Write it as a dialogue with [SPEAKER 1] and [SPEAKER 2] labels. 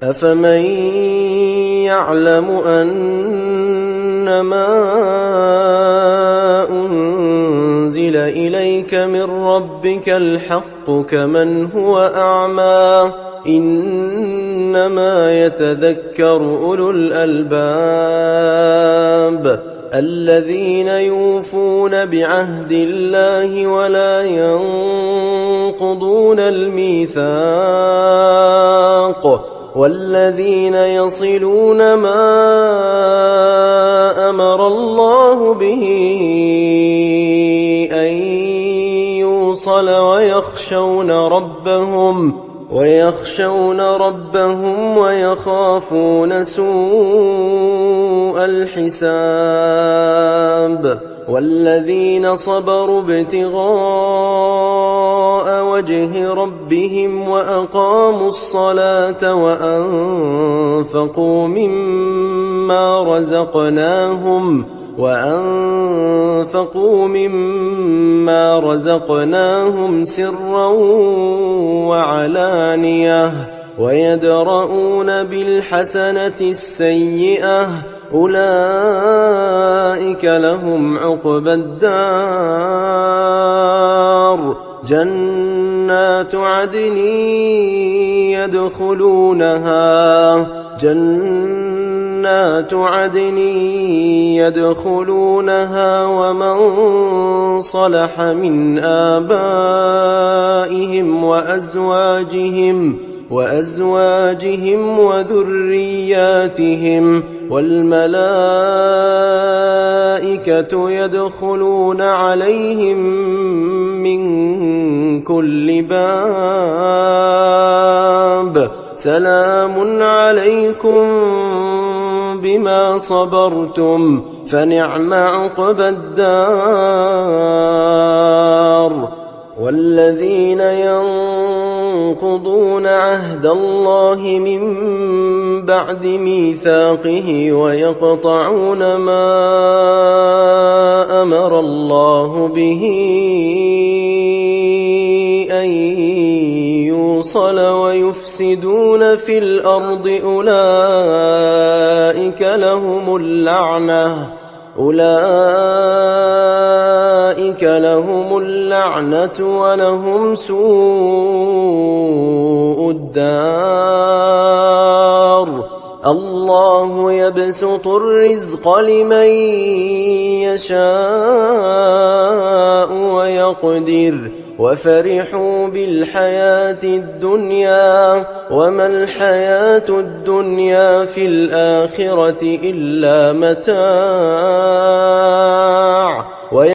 [SPEAKER 1] أفمن يعلم أنما أنزل إليك من ربك الحق كمن هو أعمى إنما يتذكر أولو الألباب الذين يوفون بعهد الله ولا ينقضون الميثاق والذين يصلون ما أمر الله به أن يوصل ويخشون ربهم ويخافون سوء الحساب والذين صبروا ابتغاء وجه ربهم وأقاموا الصلاة وأنفقوا مما رزقناهم سرا وعلانية ويدرؤون بالحسنة السيئة أولئك لهم عقبى الدار جنات عدن يدخلونها ومن صلح من آبائهم وأزواجهم وذرياتهم والملائكة يدخلون عليهم من كل باب سلام عليكم بما صبرتم فنعم عقبى الدار والذين ينقضون عهد الله من بعد ميثاقه ويقطعون ما أمر الله به أن يوصل ويفسدون في الأرض أولئك لهم اللعنة ولهم سوء الدار الله يبسط الرزق لمن يشاء ويقدر وفرحوا بالحياة الدنيا وما الحياة الدنيا في الآخرة إلا متاع